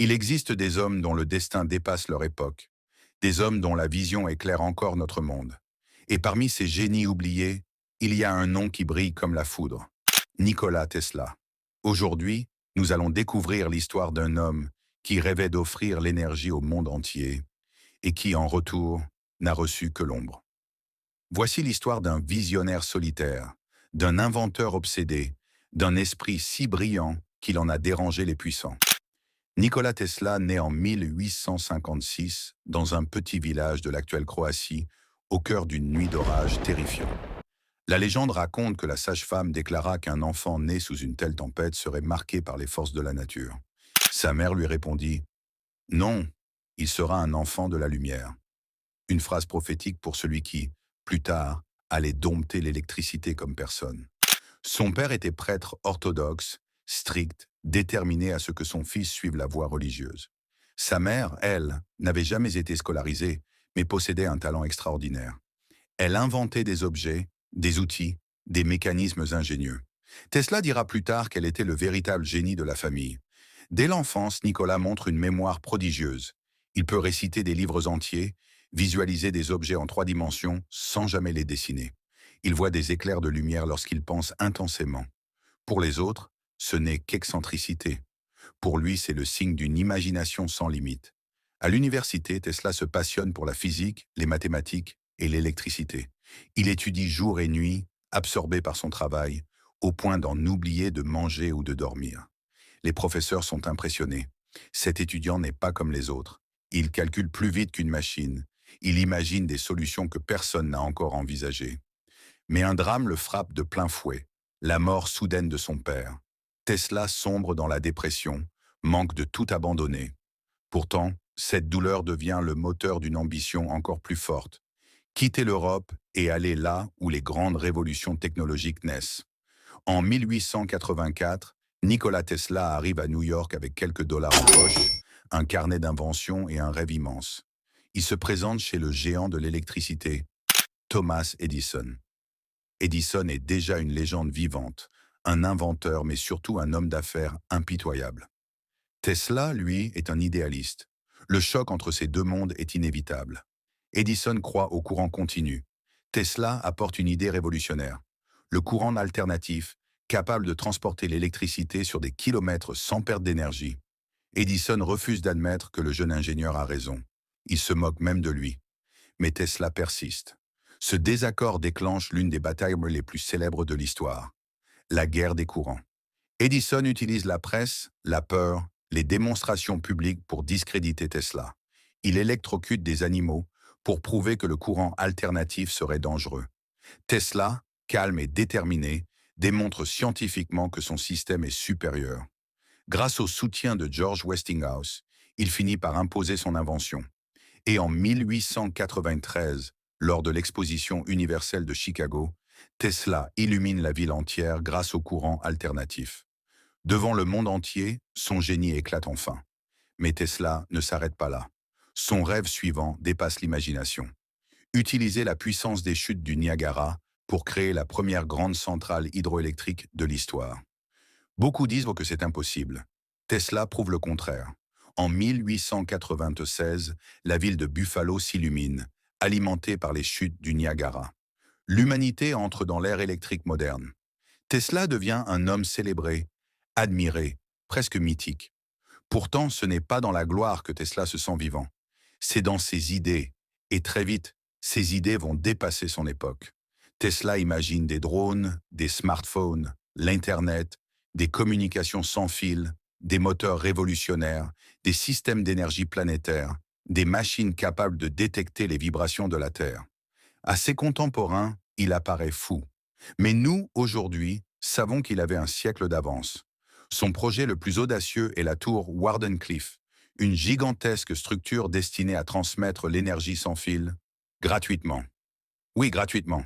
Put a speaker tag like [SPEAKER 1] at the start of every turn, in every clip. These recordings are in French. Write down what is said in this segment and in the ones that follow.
[SPEAKER 1] Il existe des hommes dont le destin dépasse leur époque, des hommes dont la vision éclaire encore notre monde. Et parmi ces génies oubliés, il y a un nom qui brille comme la foudre, Nikola Tesla. Aujourd'hui, nous allons découvrir l'histoire d'un homme qui rêvait d'offrir l'énergie au monde entier et qui, en retour, n'a reçu que l'ombre. Voici l'histoire d'un visionnaire solitaire, d'un inventeur obsédé, d'un esprit si brillant qu'il en a dérangé les puissants. Nikola Tesla naît en 1856 dans un petit village de l'actuelle Croatie, au cœur d'une nuit d'orage terrifiant. La légende raconte que la sage-femme déclara qu'un enfant né sous une telle tempête serait marqué par les forces de la nature. Sa mère lui répondit: «Non, il sera un enfant de la lumière». Une phrase prophétique pour celui qui, plus tard, allait dompter l'électricité comme personne. Son père était prêtre orthodoxe, strict, déterminé à ce que son fils suive la voie religieuse. Sa mère, elle, n'avait jamais été scolarisée, mais possédait un talent extraordinaire. Elle inventait des objets, des outils, des mécanismes ingénieux. Tesla dira plus tard qu'elle était le véritable génie de la famille. Dès l'enfance, Nicolas montre une mémoire prodigieuse. Il peut réciter des livres entiers, visualiser des objets en 3 dimensions sans jamais les dessiner. Il voit des éclairs de lumière lorsqu'il pense intensément. Pour les autres, ce n'est qu'excentricité. Pour lui, c'est le signe d'une imagination sans limite. À l'université, Tesla se passionne pour la physique, les mathématiques et l'électricité. Il étudie jour et nuit, absorbé par son travail, au point d'en oublier de manger ou de dormir. Les professeurs sont impressionnés. Cet étudiant n'est pas comme les autres. Il calcule plus vite qu'une machine. Il imagine des solutions que personne n'a encore envisagées. Mais un drame le frappe de plein fouet, la mort soudaine de son père. Tesla sombre dans la dépression, manque de tout abandonner. Pourtant, cette douleur devient le moteur d'une ambition encore plus forte: quitter l'Europe et aller là où les grandes révolutions technologiques naissent. En 1884, Nikola Tesla arrive à New York avec quelques dollars en poche, un carnet d'inventions et un rêve immense. Il se présente chez le géant de l'électricité, Thomas Edison. Edison est déjà une légende vivante, un inventeur mais surtout un homme d'affaires impitoyable. Tesla, lui, est un idéaliste. Le choc entre ces deux mondes est inévitable. Edison croit au courant continu. Tesla apporte une idée révolutionnaire: le courant alternatif, capable de transporter l'électricité sur des kilomètres sans perte d'énergie. Edison refuse d'admettre que le jeune ingénieur a raison. Il se moque même de lui. Mais Tesla persiste. Ce désaccord déclenche l'une des batailles les plus célèbres de l'histoire, la guerre des courants. Edison utilise la presse, la peur, les démonstrations publiques pour discréditer Tesla. Il électrocute des animaux pour prouver que le courant alternatif serait dangereux. Tesla, calme et déterminé, démontre scientifiquement que son système est supérieur. Grâce au soutien de George Westinghouse, il finit par imposer son invention. Et en 1893, lors de l'exposition universelle de Chicago, Tesla illumine la ville entière grâce au courant alternatif. Devant le monde entier, son génie éclate enfin. Mais Tesla ne s'arrête pas là. Son rêve suivant dépasse l'imagination: utiliser la puissance des chutes du Niagara pour créer la première grande centrale hydroélectrique de l'histoire. Beaucoup disent que c'est impossible. Tesla prouve le contraire. En 1896, la ville de Buffalo s'illumine, alimentée par les chutes du Niagara. L'humanité entre dans l'ère électrique moderne. Tesla devient un homme célébré, admiré, presque mythique. Pourtant, ce n'est pas dans la gloire que Tesla se sent vivant. C'est dans ses idées. Et très vite, ses idées vont dépasser son époque. Tesla imagine des drones, des smartphones, l'Internet, des communications sans fil, des moteurs révolutionnaires, des systèmes d'énergie planétaire, des machines capables de détecter les vibrations de la Terre. À ses contemporains, il apparaît fou. Mais nous, aujourd'hui, savons qu'il avait un siècle d'avance. Son projet le plus audacieux est la tour Wardenclyffe, une gigantesque structure destinée à transmettre l'énergie sans fil, gratuitement. Oui, gratuitement.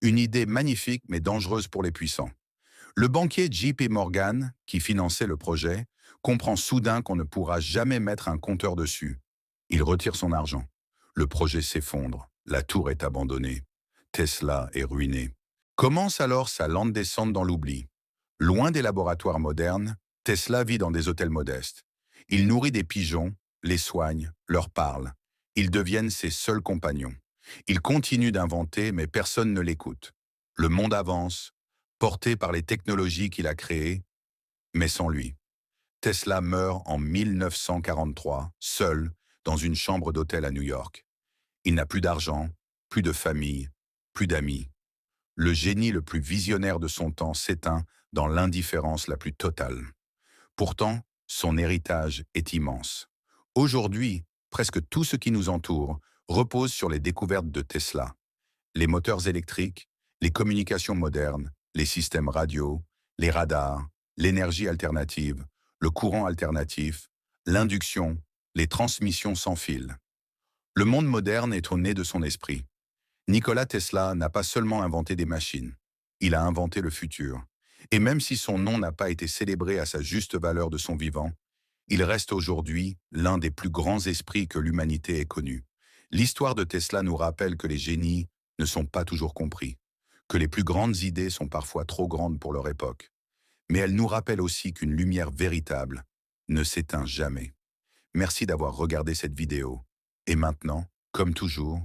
[SPEAKER 1] Une idée magnifique mais dangereuse pour les puissants. Le banquier JP Morgan, qui finançait le projet, comprend soudain qu'on ne pourra jamais mettre un compteur dessus. Il retire son argent. Le projet s'effondre. La tour est abandonnée. Tesla est ruiné. Commence alors sa lente descente dans l'oubli. Loin des laboratoires modernes, Tesla vit dans des hôtels modestes. Il nourrit des pigeons, les soigne, leur parle. Ils deviennent ses seuls compagnons. Il continue d'inventer, mais personne ne l'écoute. Le monde avance, porté par les technologies qu'il a créées, mais sans lui. Tesla meurt en 1943, seul, dans une chambre d'hôtel à New York. Il n'a plus d'argent, plus de famille, plus d'amis. Le génie le plus visionnaire de son temps s'éteint dans l'indifférence la plus totale. Pourtant, son héritage est immense. Aujourd'hui, presque tout ce qui nous entoure repose sur les découvertes de Tesla. Les moteurs électriques, les communications modernes, les systèmes radio, les radars, l'énergie alternative, le courant alternatif, l'induction, les transmissions sans fil. Le monde moderne est au nez de son esprit. Nikola Tesla n'a pas seulement inventé des machines, il a inventé le futur. Et même si son nom n'a pas été célébré à sa juste valeur de son vivant, il reste aujourd'hui l'un des plus grands esprits que l'humanité ait connu. L'histoire de Tesla nous rappelle que les génies ne sont pas toujours compris, que les plus grandes idées sont parfois trop grandes pour leur époque. Mais elle nous rappelle aussi qu'une lumière véritable ne s'éteint jamais. Merci d'avoir regardé cette vidéo. Et maintenant, comme toujours,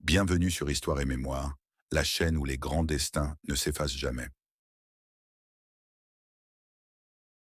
[SPEAKER 1] bienvenue sur Histoire et Mémoire, la chaîne où les grands destins ne s'effacent jamais.